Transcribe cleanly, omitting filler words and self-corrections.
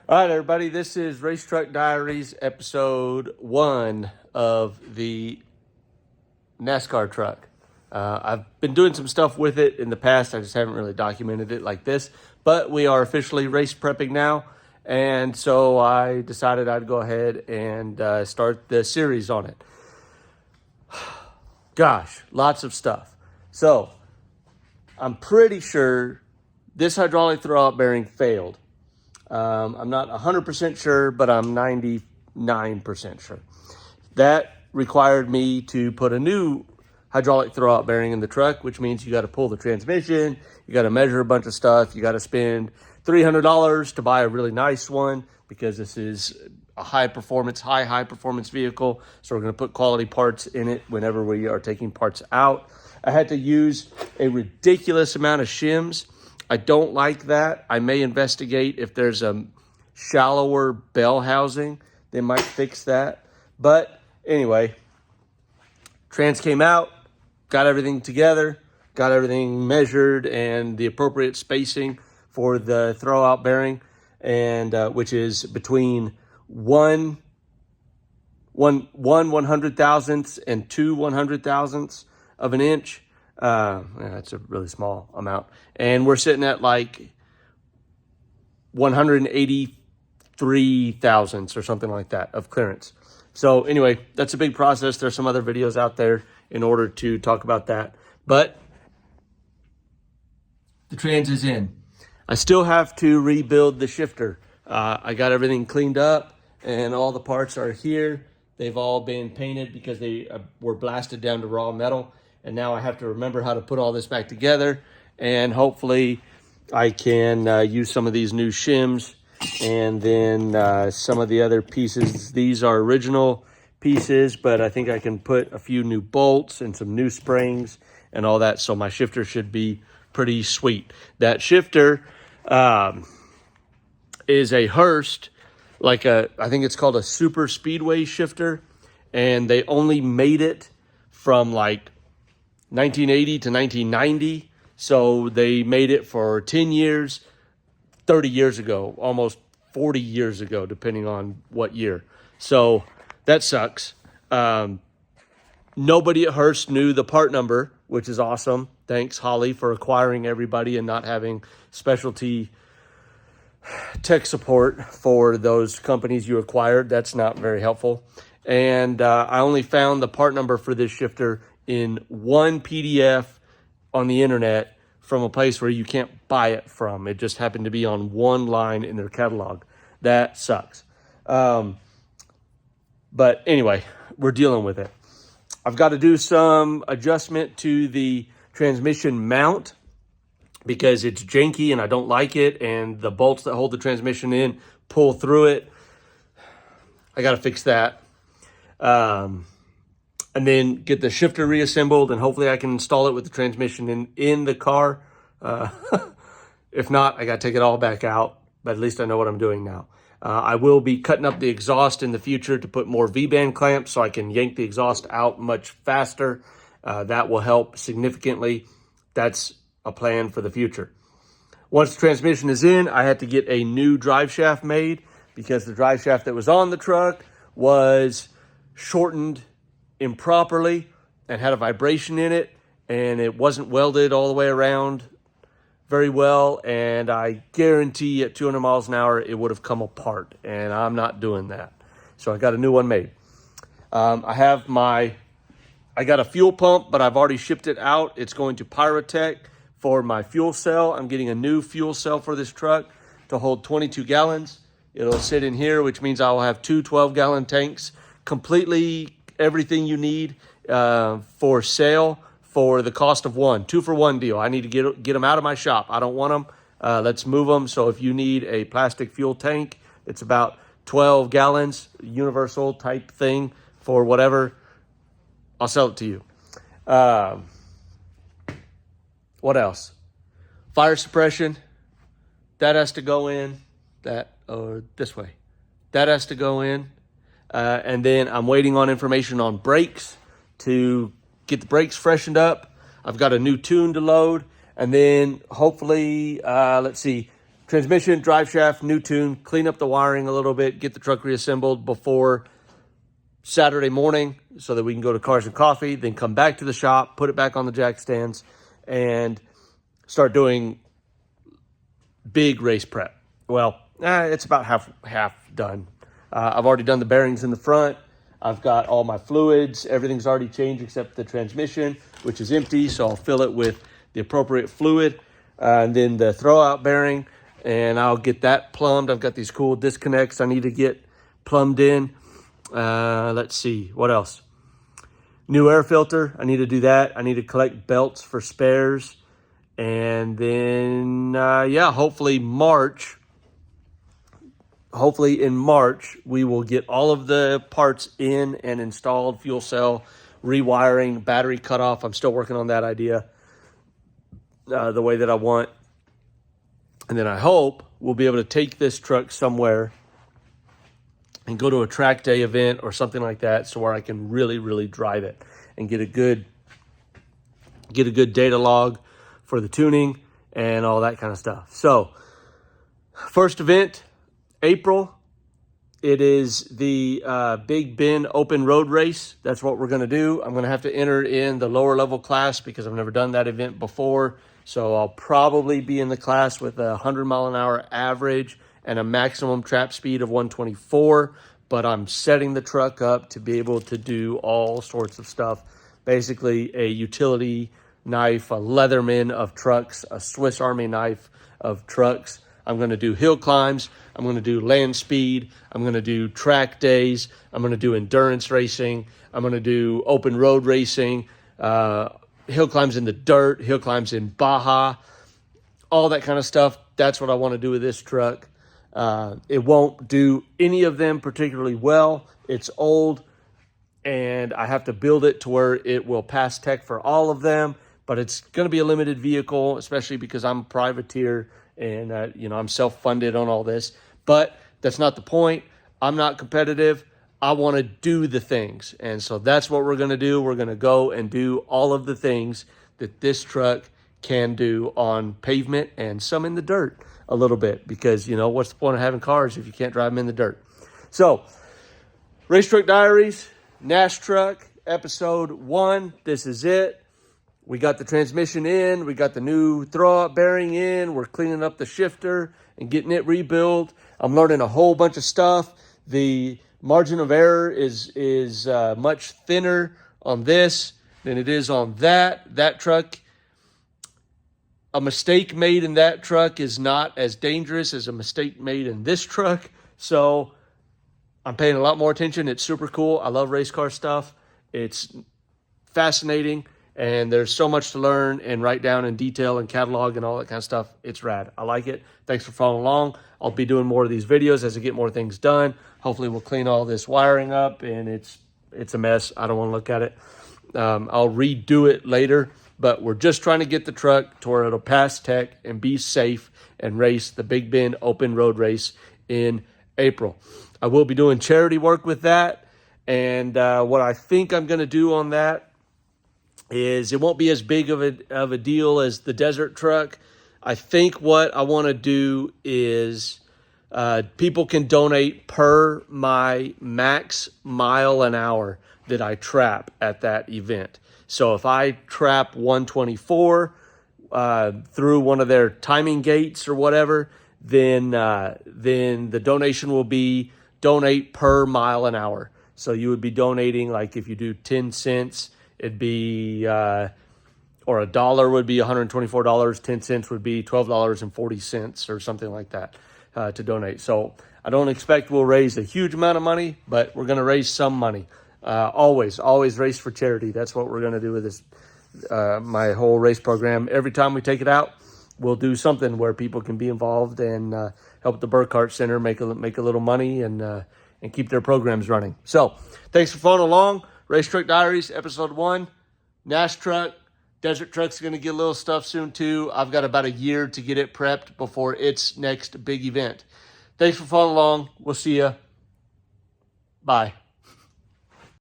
All right, everybody, this is Racetruck Diaries, episode 1 of the NASCAR truck. I've been doing some stuff with it in the past. I just haven't really documented it like this, but we are officially race prepping now. And so I decided I'd go ahead and start the series on it. Gosh, lots of stuff. So I'm pretty sure this hydraulic throwout bearing failed. I'm not 100% sure, but I'm 99% sure. That required me to put a new hydraulic throwout bearing in the truck, which means you got to pull the transmission, you got to measure a bunch of stuff, you got to spend $300 to buy a really nice one because this is a high performance vehicle. So we're going to put quality parts in it whenever we are taking parts out. I had to use a ridiculous amount of shims. I don't like that. I may investigate if there's a shallower bell housing. They might fix that. But anyway, trans came out, got everything together, got everything measured and the appropriate spacing for the throwout bearing, and which is between one 100,000th and 2 100,000ths of an inch. That's a really small amount. And we're sitting at like 183 thousandths or something like that of clearance. So anyway, that's a big process. There's some other videos out there in order to talk about that. But the trans is in. I still have to rebuild the shifter. I got everything cleaned up and all the parts are here. They've all been painted because they were blasted down to raw metal. And now I have to remember how to put all this back together. And hopefully I can use some of these new shims and then some of the other pieces. These are original pieces, but I think I can put a few new bolts and some new springs and all that. So my shifter should be pretty sweet. That shifter is a Hurst, I think it's called a super speedway shifter. And they only made it from like 1980 to 1990. So they made it for 10 years, 30 years ago, almost 40 years ago, depending on what year. So that sucks. Nobody at Hurst knew the part number, which is awesome. Thanks, Holly, for acquiring everybody and not having specialty tech support for those companies you acquired. That's not very helpful. And I only found the part number for this shifter in one PDF on the internet from a place where you can't buy it from. It just happened to be on one line in their catalog. That sucks. But anyway, we're dealing with it. I've got to do some adjustment to the transmission mount because it's janky and I don't like it. And the bolts that hold the transmission in pull through it. I got to fix that. And then get the shifter reassembled, and hopefully I can install it with the transmission in the car. If not, I got to take it all back out, but at least I know what I'm doing now. I will be cutting up the exhaust in the future to put more V-band clamps so I can yank the exhaust out much faster. That will help significantly. That's a plan for the future. Once the transmission is in, I had to get a new drive shaft made because the drive shaft that was on the truck was shortened improperly and had a vibration in it, and it wasn't welded all the way around very well, and I guarantee at 200 miles an hour it would have come apart, and I'm not doing that. So I got a new one made. I got a fuel pump, but I've already shipped it out. It's going to Pyrotech for my fuel cell. I'm getting a new fuel cell for this truck to hold 22 gallons. It'll sit in here, which means I will have two 12-gallon tanks, completely everything you need for sale for the cost of one. 2-for-1 deal. I need to get them out of my shop. I don't want them. Let's move them. So if you need a plastic fuel tank, it's about 12 gallons, universal type thing for whatever, I'll sell it to you. What else? Fire suppression. That has to go in. This way. That has to go in. And then I'm waiting on information on brakes to get the brakes freshened up. I've got a new tune to load. And then hopefully, transmission, drive shaft, new tune, clean up the wiring a little bit, get the truck reassembled before Saturday morning so that we can go to Cars and Coffee, then come back to the shop, put it back on the jack stands, and start doing big race prep. Well, it's about half done. I've already done the bearings in the front. I've got all my fluids. Everything's already changed except the transmission, which is empty, so I'll fill it with the appropriate fluid. And then the throwout bearing, and I'll get that plumbed. I've got these cool disconnects I need to get plumbed in. Let's see, what else? New air filter, I need to do that. I need to collect belts for spares. And then, hopefully in March, we will get all of the parts in and installed, fuel cell, rewiring, battery cutoff. I'm still working on that idea the way that I want. And then I hope we'll be able to take this truck somewhere and go to a track day event or something like that, so where I can really, really drive it and get a good data log for the tuning and all that kind of stuff. So first event, April, it is the Big Bend Open Road Race. That's what we're going to do. I'm going to have to enter in the lower level class because I've never done that event before. So I'll probably be in the class with a 100-mile-an-hour average and a maximum trap speed of 124. But I'm setting the truck up to be able to do all sorts of stuff. Basically, a utility knife, a Leatherman of trucks, a Swiss Army knife of trucks. I'm going to do hill climbs. I'm going to do land speed. I'm going to do track days. I'm going to do endurance racing. I'm going to do open road racing, hill climbs in the dirt, hill climbs in Baja, all that kind of stuff. That's what I want to do with this truck. It won't do any of them particularly well. It's old, and I have to build it to where it will pass tech for all of them. But it's going to be a limited vehicle, especially because I'm a privateer and I'm self-funded on all this. But that's not the point. I'm not competitive. I want to do the things. And so that's what we're going to do. We're going to go and do all of the things that this truck can do on pavement and some in the dirt a little bit, because, what's the point of having cars if you can't drive them in the dirt? So, Racetruck Diaries, NASTruk, episode 1. This is it. We got the transmission in. We got the new throwout bearing in. We're cleaning up the shifter and getting it rebuilt. I'm learning a whole bunch of stuff. The margin of error is much thinner on this than it is on that truck. A mistake made in that truck is not as dangerous as a mistake made in this truck. So I'm paying a lot more attention. It's super cool. I love race car stuff. It's fascinating, and there's so much to learn and write down in detail and catalog and all that kind of stuff. It's rad. I like it. Thanks for following along. I'll be doing more of these videos as I get more things done. Hopefully we'll clean all this wiring up, and it's a mess. I don't want to look at it. I'll redo it later, but we're just trying to get the truck to where it'll pass tech and be safe and race the Big Bend Open Road Race in April. I will be doing charity work with that, and what I think I'm going to do on that is it won't be as big of a deal as the desert truck. I think what I want to do is people can donate per my max mile an hour that I trap at that event. So if I trap 124 through one of their timing gates or whatever, then the donation will be donate per mile an hour. So you would be donating, like if you do 10 cents, it'd be, or $1 would be $124. 10 cents would be $12.40 or something like that to donate. So I don't expect we'll raise a huge amount of money, but we're going to raise some money. Always race for charity. That's what we're going to do with this, my whole race program. Every time we take it out, we'll do something where people can be involved and help the Burkhart Center make a little money and keep their programs running. So thanks for following along. Racetruck Diaries, episode 1. NASTruk. Desert Truck's going to get a little stuff soon too. I've got about a year to get it prepped before its next big event. Thanks for following along. We'll see you. Bye.